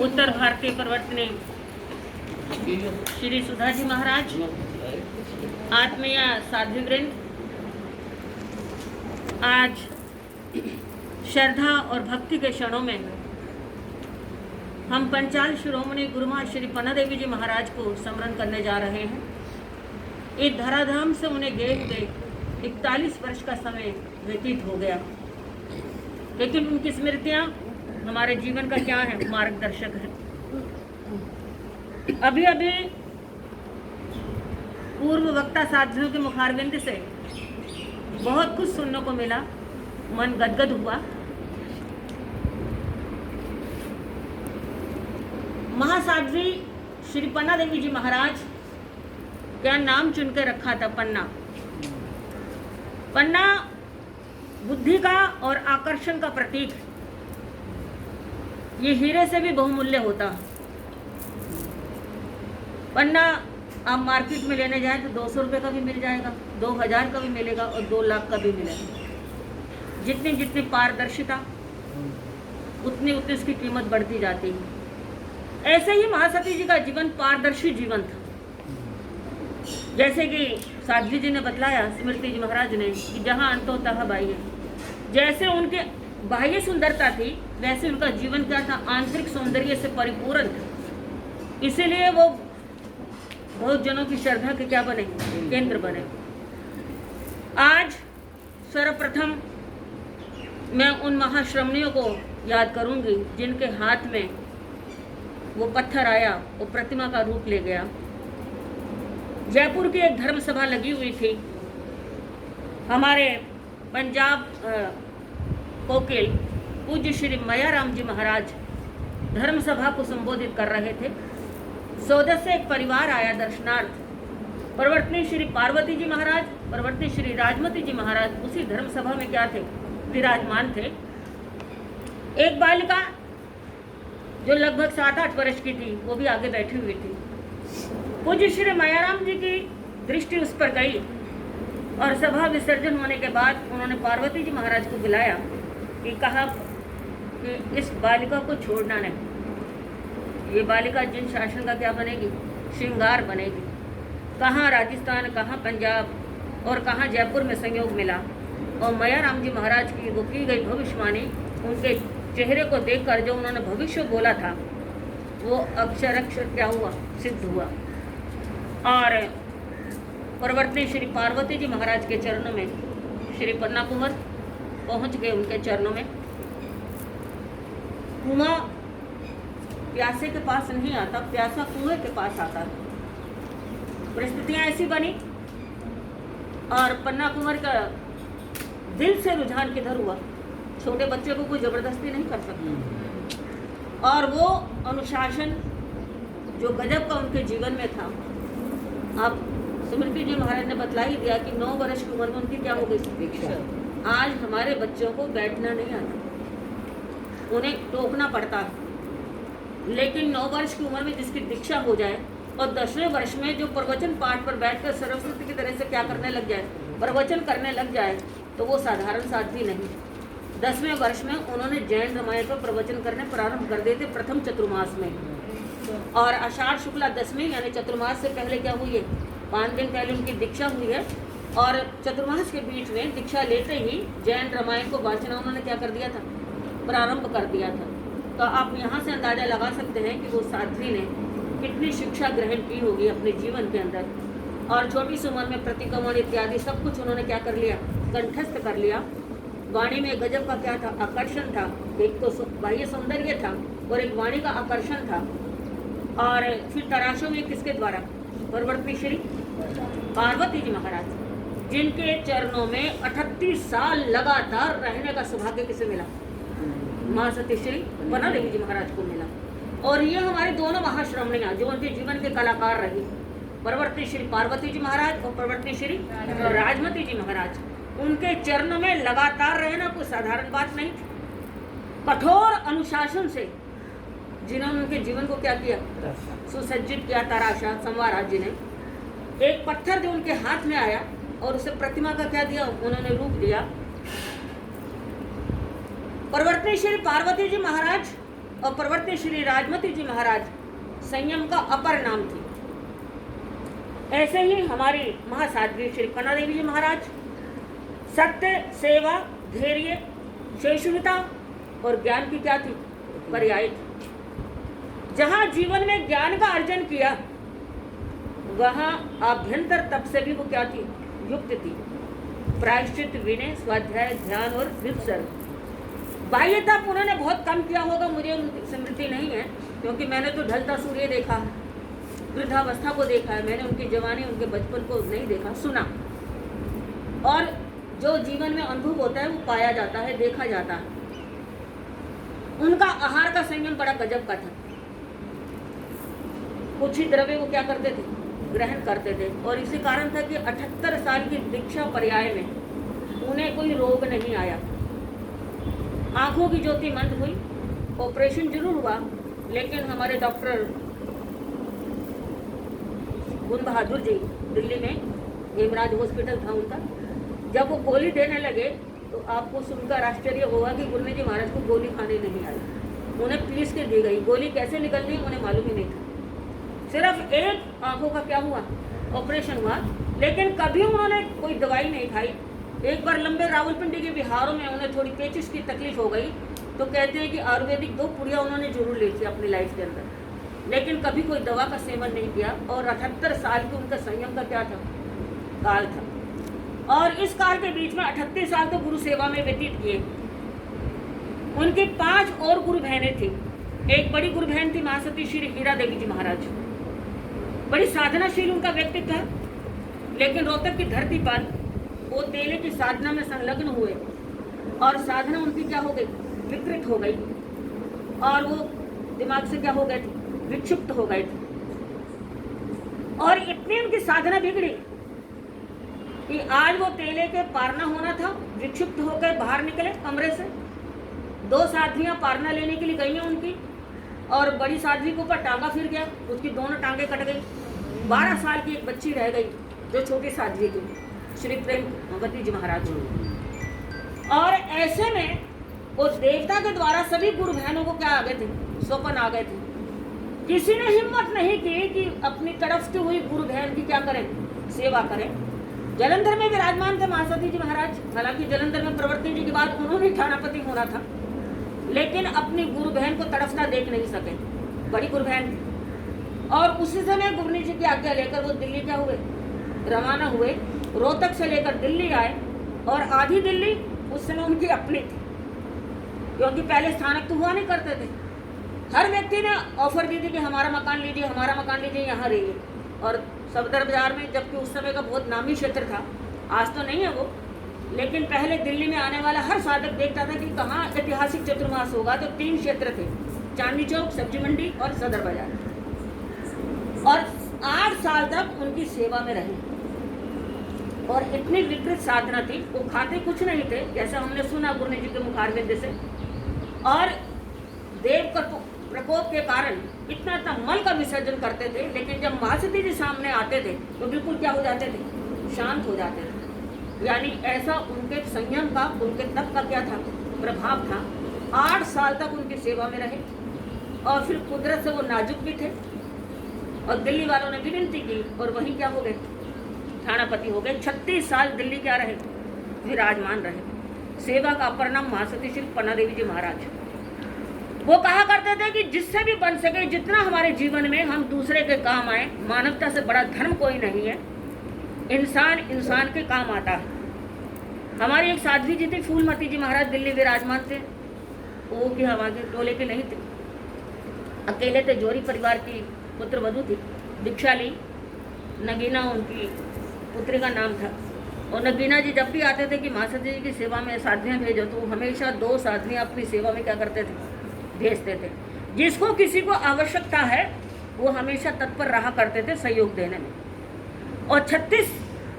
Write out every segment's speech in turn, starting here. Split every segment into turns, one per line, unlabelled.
उत्तर भारतीय प्रवर्तनी श्री सुधा जी महाराज, आत्मीय साध्वीवृंद, आज श्रद्धा और भक्ति के क्षणों में हम पंचाल शिरोमणि गुरुमा श्री पन्ना देवी जी महाराज को स्मरण करने जा रहे हैं। इस धराधाम से उन्हें गए हुए 41 वर्ष का समय व्यतीत हो गया, लेकिन उनकी स्मृतियाँ हमारे जीवन का क्या है, मार्गदर्शक है। अभी अभी पूर्व वक्ता साथियों के मुखारविंद से बहुत कुछ सुनने को मिला, मन गदगद हुआ। महासाध्वी श्री पन्ना देवी जी महाराज क्या नाम चुन के रखा था, पन्ना। पन्ना बुद्धि का और आकर्षण का प्रतीक, ये हीरे से भी बहुमूल्य होता। पन्ना आप मार्केट में लेने जाएं तो 200 रुपये का भी मिल जाएगा, 2000 का भी मिलेगा और 2 लाख का भी मिलेगा। जितनी जितनी पारदर्शिता उतनी उतनी उसकी कीमत बढ़ती जाती है। ऐसे ही महासती जी का जीवन पारदर्शी जीवन था। जैसे कि साध्वी जी ने बतलाया, स्मृति जी महाराज ने, कि जहाँ अंत होता है बाह्य। जैसे उनके बाह्य सुंदरता थी, वैसे उनका जीवन क्या था, आंतरिक सौंदर्य से परिपूर्ण था। इसीलिए वो बहुत जनों की श्रद्धा के क्या बने, केंद्र बने। आज सर्वप्रथम मैं उन महाश्रमणियों को याद करूंगी जिनके हाथ में वो पत्थर आया, वो प्रतिमा का रूप ले गया। जयपुर की एक धर्म सभा लगी हुई थी। हमारे पंजाब कोकिल पूज्य श्री मयाराम जी महाराज धर्म सभा को संबोधित कर रहे थे। सौदे से एक परिवार आया दर्शनार्थ। प्रवर्तनी श्री पार्वती जी महाराज, प्रवर्तनी श्री राजमती जी महाराज उसी धर्म सभा में क्या थे, विराजमान थे। एक बालिका जो लगभग 7-8 वर्ष की थी, वो भी आगे बैठी हुई थी। पूज्य श्री मयाराम जी की दृष्टि उस पर गई और सभा विसर्जन होने के बाद उन्होंने पार्वती जी महाराज को बुलाया कि कहा कि इस बालिका को छोड़ना नहीं। ये बालिका जिन शासन का क्या बनेगी, श्रृंगार बनेगी। कहाँ राजस्थान, कहाँ पंजाब और कहाँ जयपुर में संयोग मिला। और मयाराम जी महाराज की वो की गई भविष्यवाणी, उनके चेहरे को देखकर जो उन्होंने भविष्य बोला था, वो अक्षर क्या हुआ, सिद्ध हुआ। और प्रवर्तनी श्री पार्वती जी महाराज के चरणों में श्री पन्ना कुंवर पहुंच गए। उनके चरणों में कुआं प्यासे के पास नहीं आता, प्यासा कुएं के पास आता। परिस्थितियां ऐसी बनी और पन्ना कुंवर का दिल से रुझान किधर हुआ। छोटे बच्चे को कोई जबरदस्ती नहीं कर सकता। और वो अनुशासन जो गजब का उनके जीवन में था। अब स्मृति जी महाराज ने बतला ही दिया कि 9 वर्ष की उम्र में उनकी क्या हो गई दीक्षा। आज हमारे बच्चों को बैठना नहीं आता, उन्हें टोकना पड़ता है। लेकिन 9 वर्ष की उम्र में जिसकी दीक्षा हो जाए और 10वें वर्ष में जो प्रवचन पाठ पर बैठकर सरस्वती की तरह से क्या करने लग जाए, प्रवचन करने लग जाए, तो वो साधारण साध्वी नहीं। 10वें वर्ष में उन्होंने जैन रामायण पर प्रवचन करने प्रारंभ कर दिए थे, प्रथम चतुर्मास में। और आषाढ़ शुक्ला 10वीं यानी चतुर्मास से पहले क्या हुई है, 5 दिन पहले उनकी दीक्षा हुई है। और चतुर्मास के बीच में दीक्षा लेते ही जैन रामायण को वाचना उन्होंने क्या कर दिया था, प्रारंभ कर दिया था। तो आप यहाँ से अंदाजा लगा सकते हैं कि वो साध्वी ने कितनी शिक्षा ग्रहण की होगी अपने जीवन के अंदर। और छोटी सी उम्र में प्रतिक्रमण इत्यादि सब कुछ उन्होंने क्या कर लिया, कंठस्थ कर लिया। वाणी में गजब का क्या था, आकर्षण था। एक तो बाह्य सौंदर्य था और एक वाणी का आकर्षण था। और फिर तराशों में किसके द्वारा, प्रवर्तनी श्री पार्वती जी महाराज, जिनके चरणों में 38 साल लगातार रहने का सौभाग्य किसे मिला, महासती श्री पन्ना देवी जी महाराज को मिला। और ये हमारे दोनों महाश्रमणियाँ जो उनके जीवन के कलाकार रही, प्रवर्तनी श्री पार्वती जी महाराज और प्रवर्तनी श्री राजमती जी महाराज, उनके चरणों में लगातार रहना कोई साधारण बात नहीं थी। कठोर अनुशासन से जिन्होंने उनके जीवन को क्या किया, सुसज्जित किया। तराशा संवाराज जी ने एक पत्थर जो उनके हाथ में आया और उसे प्रतिमा का क्या दिया, उन्होंने रूप दिया। प्रवर्तनी श्री पार्वती जी महाराज और प्रवर्ती श्री राजमती जी महाराज संयम का अपर नाम थी। ऐसे ही हमारी महासाध्वी श्री पन्ना देवी जी महाराज सत्य, सेवा, धैर्य, सहिष्णुता और ज्ञान की क्या थी? पर्याय थी। जहाँ जीवन में ज्ञान का अर्जन किया वहाँ आभ्यंतर तप से भी वो क्या थी? युक्त थी। प्रायश्चित, विनय, स्वाध्याय, ध्यान और विसर्ग। बाह्य तप उन्होंने बहुत कम किया होगा, मुझे स्मृति नहीं है, क्योंकि मैंने तो ढलता सूर्य देखा है, वृद्धावस्था को देखा है, मैंने उनकी जवानी, उनके बचपन को नहीं देखा, सुना। और जो जीवन में अनुभव होता है वो पाया जाता है, देखा जाता है। उनका आहार का संयम बड़ा गजब का था। कुछ ही द्रव्य वो क्या करते थे? ग्रहण करते थे। और इसी कारण था कि 78 साल की दीक्षा पर्याय में उन्हें कोई रोग नहीं आया। आंखों की ज्योति मंद हुई, ऑपरेशन जरूर हुआ, लेकिन हमारे डॉक्टर गुण बहादुर जी दिल्ली में, हेमराज हॉस्पिटल था उनका, जब वो गोली देने लगे तो आपको सुनकर आश्चर्य होगा कि गुरु जी महाराज को गोली खाने नहीं आई, उन्हें पीस के दी गई। गोली कैसे निकलनी उन्हें मालूम ही नहीं था। सिर्फ एक आंखों का क्या हुआ? ऑपरेशन हुआ, लेकिन कभी उन्होंने कोई दवाई नहीं खाई। एक बार लंबे रावलपिंडी के बिहारों में उन्हें थोड़ी पेचिश की तकलीफ हो गई, तो कहते हैं कि आयुर्वेदिक 2 पुड़िया उन्होंने जरूर ली थी अपनी लाइफ के अंदर, लेकिन कभी कोई दवा का सेवन नहीं किया। और 78 साल की उनका संयम का क्या था? काल था। और इस काल के बीच में 38 साल तो गुरु सेवा में व्यतीत किए। उनकी 5 और गुरु बहनें थी। एक बड़ी गुरु बहन थी महासती श्री हीरा देवी जी महाराज, बड़ी साधनाशील उनका व्यक्तित्व है, लेकिन रोहतक की धरती पर वो तेले की साधना में संलग्न हुए और साधना उनकी क्या हो गई? विकृत हो गई, और वो दिमाग से क्या हो गए थे? विक्षिप्त हो गए थे। और इतनी उनकी साधना बिगड़ी कि आज वो तेले के पारना होना था, विक्षिप्त होकर बाहर निकले कमरे से। 2 साधवियां पारना लेने के लिए गई हैं उनकी, और बड़ी साध्वी के ऊपर टांगा फिर गया, उसकी दोनों टांगे कट गई। 12 साल की एक बच्ची रह गई जो छोटी साध्वी थी, श्री प्रेमवती जी महाराज। और ऐसे में वो देवता के द्वारा सभी गुरु बहनों को क्या आ गए थे? स्वप्न आ गए थे। किसी ने हिम्मत नहीं की कि अपनी तरफ से हुई गुरु बहन की क्या करें? सेवा करें। जलंधर में विराजमान थे महासती जी महाराज। हालांकि जलंधर में प्रवर्ती जी के बाद उन्होंने ठाणापति होना था, लेकिन अपनी गुरु बहन को तड़फना देख नहीं सके, बड़ी गुरु बहन। और उसी समय गुरु जी की आज्ञा लेकर वो दिल्ली क्या हुए? रवाना हुए। रोहतक से लेकर दिल्ली आए, और आधी दिल्ली उस समय उनकी अपनी थी, क्योंकि पहले स्थानक तो हुआ नहीं करते थे। हर व्यक्ति ने ऑफर दी थी कि हमारा मकान लीजिए, हमारा मकान लीजिए, यहाँ रहिए। और सफदर बाजार में, जबकि उस समय का बहुत नामी क्षेत्र था, आज तो नहीं है वो, लेकिन पहले दिल्ली में आने वाला हर साधक देखता था कि कहाँ ऐतिहासिक चतुर्मास होगा। तो 3 क्षेत्र थे, चांदनी चौक, सब्जी मंडी और सदर बाजार। और 8 साल तक उनकी सेवा में रहे, और इतनी विकृत साधना थी। वो खाते कुछ नहीं थे, जैसा हमने सुना गुरु जी के मुखारविंद से। और देव प्रकोप के कारण इतना मल का विसर्जन करते थे, लेकिन जब महासती जी सामने आते थे तो बिल्कुल क्या हो जाते थे? शांत हो जाते थे। यानी ऐसा उनके संयम का, उनके तप का क्या था? प्रभाव था। 8 साल तक उनकी सेवा में रहे, और फिर कुदरत से वो नाजुक भी थे, और दिल्ली वालों ने विनती की, और वहीं क्या हो गए? ठाणापति हो गए। 36 साल दिल्ली क्या रहे? विराजमान रहे। सेवा का अपर नाम महासती श्री पन्ना देवी जी महाराज। वो कहा करते थे कि जिससे भी बन सके, जितना हमारे जीवन में हम दूसरे के काम आए, मानवता से बड़ा धर्म कोई नहीं है। इंसान इंसान के काम आता है। हमारी एक साध्वी जी थी, फूलमती जी महाराज, दिल्ली विराजमान थे। वो कि हमारे टोले के नहीं थे, अकेले थे, जोरी परिवार की पुत्र वधू थी, दीक्षा ली। नगीना उनकी पुत्री का नाम था। और नगीना जी जब भी आते थे कि महासती जी की सेवा में साध्वियाँ भेजो, तो हमेशा 2 साध्वियाँ अपनी सेवा में क्या करते थे? भेजते थे। जिसको किसी को आवश्यकता है वो हमेशा तत्पर रहा करते थे सहयोग देने में। और 36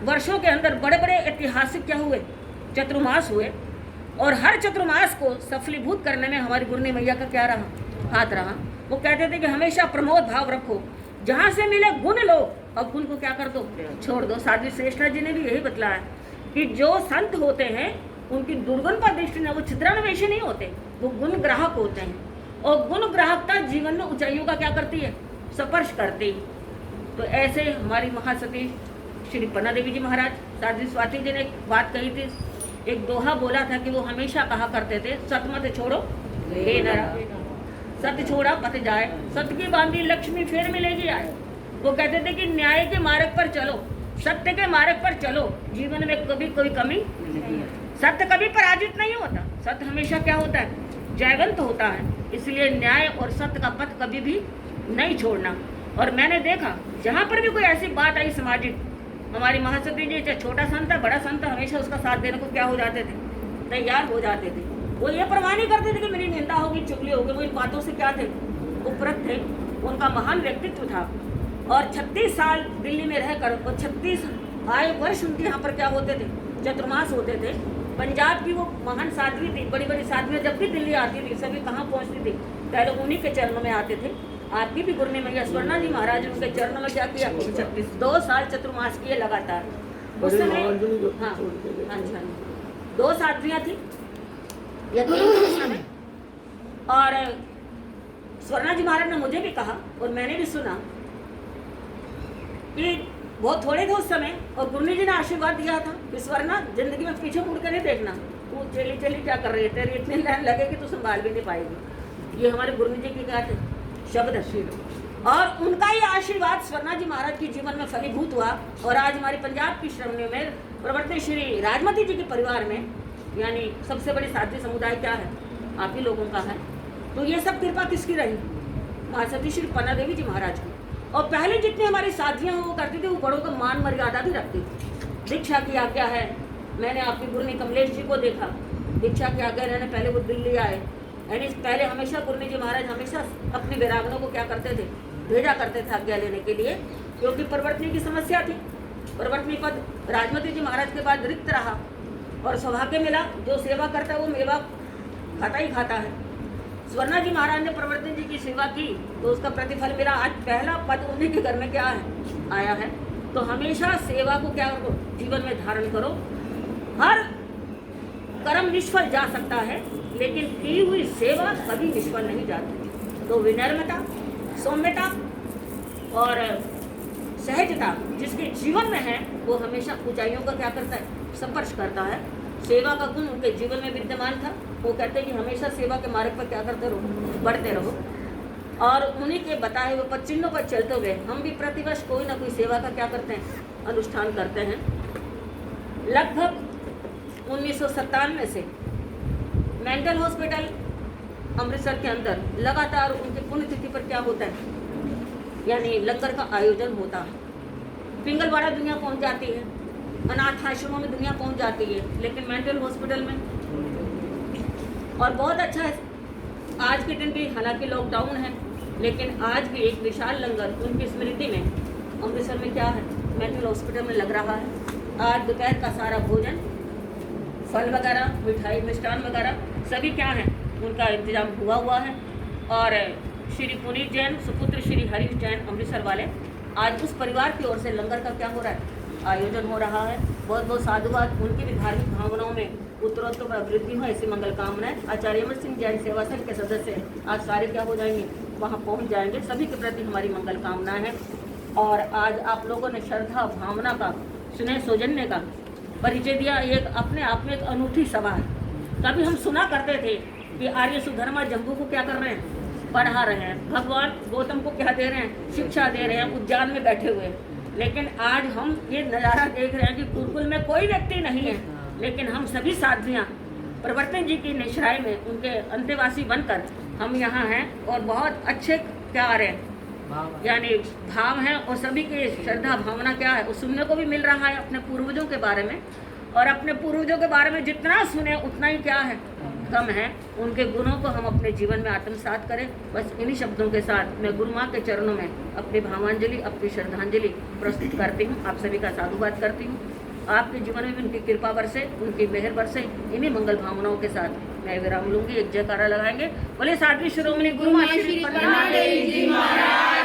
वर्षों के अंदर बड़े बड़े ऐतिहासिक क्या हुए? चतुर्मास हुए, और हर चतुर्मास को सफलीभूत करने में हमारी गुरनी मैया का क्या रहा? हाथ रहा। वो कहते थे कि हमेशा प्रमोद भाव रखो, जहाँ से मिले गुण लो, और गुण को क्या कर दो? छोड़ दो। साध्वी श्रेष्ठा जी ने भी यही बतलाया कि जो संत होते हैं उनकी दुर्गुण पर दृष्टि न, वो छिद्रान्वेषी नहीं होते, वो गुण ग्राहक होते हैं। और गुण ग्राहकता जीवन में ऊंचाइयों का क्या करती है, स्पर्श करती है। तो ऐसे हमारी महासती श्री पन्ना देवी जी महाराज, साध्वी स्वाति जी ने एक बात कही थी, एक दोहा बोला था कि वो हमेशा कहा करते थे, सत मत छोड़ो हे नरा, सत्य छोड़ा पत जाए, सत्य की बांधी लक्ष्मी फिर मिलेगी आए। वो कहते थे कि न्याय के मार्ग पर चलो, सत्य के मार्ग पर चलो, जीवन में कभी कोई कमी नहीं है। सत्य कभी पराजित नहीं होता, सत्य हमेशा क्या होता है, जयवंत होता है। इसलिए न्याय और सत्य का पथ कभी भी नहीं छोड़ना। और मैंने देखा जहाँ पर भी कोई ऐसी बात आई सामाजिक, हमारी महासती जी चाहे छोटा संत है बड़ा संत है, हमेशा उसका साथ देने को क्या हो जाते थे, तैयार हो जाते थे। वो ये परवाह नहीं करते थे कि मेरी निंदा होगी, चुगली होगी, वो इन बातों से क्या थे, उपरत थे। उनका महान व्यक्तित्व था। और 36 साल दिल्ली में रहकर, और 36 आए वर्ष उनके यहाँ पर क्या होते थे, चतुर्मास होते थे। पंजाब की वो महान साध्वी थी, बड़ी बड़ी साध्वियाँ जब भी दिल्ली आती थी, सभी कहाँ पहुँचती थी, पहले उन्हीं के चरणों में आते थे। आपकी भी गुरनी मैया स्वर्णा जी महाराज ने उनके चरणों में क्या किया, 2 साल चतुर्मास किए लगातार। उस समय हाँ, 2 साध्वियाँ थी उस समय। और स्वर्णा जी महाराज ने मुझे भी कहा और मैंने भी सुना कि बहुत थोड़े थे उस समय, और गुरनी जी ने आशीर्वाद दिया था कि स्वर्णा जिंदगी में पीछे मुड़ कर नहीं देखना, तू चली चली क्या कर रही है, तेरी इतनी लाइन लगेगी तो संभाल भी नहीं पाएगी। ये हमारे गुरनी जी की क्या थे, शब्द है। और उनका ही आशीर्वाद स्वर्णा जी महाराज के जीवन में फलीभूत हुआ। और आज हमारे पंजाब की श्रवणियों में प्रवर्तन श्री राजमती जी के परिवार में, यानी सबसे बड़ी साध्वी समुदाय क्या है, आप ही लोगों का है। तो ये सब कृपा किसकी रही, महासती श्री पन्ना देवी जी महाराज की। और पहले जितनी हमारी साधियाँ वो करती थी, वो बड़ों का मान मर्यादा भी रखती थी। दीक्षा की आज्ञा है, मैंने आपकी गुरनी कमलेश जी को देखा, दीक्षा की आज्ञा रहने पहले वो दिल्ली आए, यानी पहले हमेशा गुरनी जी महाराज हमेशा अपनी वैरागनों को क्या करते थे, भेजा करते थे आज्ञा लेने के लिए, क्योंकि परिवर्तनी की समस्या थी। परिवर्तनी पद राजमती जी महाराज के बाद रिक्त रहा, और सौभाग्य मिला, जो सेवा करता है वो मेवा खाता ही खाता है। स्वर्णा जी महाराज ने प्रवर्तन जी की सेवा की तो उसका प्रतिफल मिला। आज पहला पद उन्हीं के घर में क्या है, आया है। तो हमेशा सेवा को क्या करो, जीवन में धारण करो। हर कर्म निष्फल जा सकता है, लेकिन की हुई सेवा कभी निष्फल नहीं जाती। तो विनम्रता, सौम्यता और सहजता जिसके जीवन में है, वो हमेशा ऊंचाइयों का क्या करता है, स्पर्श करता है। सेवा का गुण उनके जीवन में विद्यमान था। वो कहते हैं कि हमेशा सेवा के मार्ग पर क्या करते रहो, बढ़ते रहो। और उन्हीं के बताए हुए पद चिन्हों पर चलते हुए हम भी प्रतिवर्ष कोई ना कोई सेवा का क्या करते हैं, अनुष्ठान करते हैं। लगभग 1997 से मेंटल हॉस्पिटल अमृतसर के अंदर लगातार उनकी पुण्यतिथि पर क्या होता है, यानी लंगर का आयोजन होता है। पिंगलवाड़ा दुनिया पहुंच जाती है, अनाथ आश्रमों में दुनिया पहुंच जाती है, लेकिन मेंटल हॉस्पिटल में और बहुत अच्छा है। आज के दिन भी हालांकि लॉकडाउन है, लेकिन आज भी एक विशाल लंगर उनकी स्मृति में अमृतसर में क्या है, मेंटल हॉस्पिटल में लग रहा है। आज दोपहर का सारा भोजन, फल वगैरह, मिठाई, मिष्ठान वगैरह सभी क्या है, उनका इंतजाम हुआ है। और श्री पुनीत जैन सुपुत्र श्री हरीश जैन अमृतसर वाले, आज उस परिवार की ओर से लंगर का क्या हो रहा है, आयोजन हो रहा है। बहुत बहुत साधुवाद। उनकी भी धार्मिक भावनाओं में उत्तरोत्तर वृद्धि हो, ऐसी मंगल कामनाएं। आचार्य अमर सिंह जैन सेवा संघ के सदस्य आज सारे क्या हो जाएंगे, वहाँ पहुँच जाएंगे। सभी के प्रति हमारी मंगल कामनाएं हैं। और आज आप लोगों ने श्रद्धा भावना का, स्नेह सौजन्य का परिचय दिया। एक अपने आप में एक अनूठी सभा है। कभी हम सुना करते थे कि आर्य सुधर्मा जम्बू को क्या कर रहे हैं, पढ़ा रहे हैं, भगवान गौतम को क्या दे रहे हैं, शिक्षा दे रहे हैं, उद्यान में बैठे हुए। लेकिन आज हम ये नज़ारा देख रहे हैं कि गुरुकुल में कोई व्यक्ति नहीं है, लेकिन हम सभी साध्वियाँ प्रवर्तन जी की निश्राय में उनके अंतेवासी बनकर हम यहाँ हैं। और बहुत अच्छे प्यार है, यानी भाव है, और सभी की श्रद्धा भावना क्या है, वो सुनने को भी मिल रहा है अपने पूर्वजों के बारे में। और अपने पूर्वजों के बारे में जितना सुने उतना ही क्या है, कम है। उनके गुणों को हम अपने जीवन में आत्मसात करें। बस इन्हीं शब्दों के साथ मैं गुरु माँ के चरणों में अपनी भावांजलि, अपनी श्रद्धांजलि प्रस्तुत करती हूँ। आप सभी का साधुवाद करती हूँ। आपके जीवन में भी उनकी कृपा बरसे, उनकी मेहर बरसे। इन्हीं मंगल भावनाओं के साथ मैं विराम लूंगी। एक जयकारा लगाएंगे। बोले साध्वी शिरोमणि गुरु माँ श्री पन्ना देवी जी महाराज।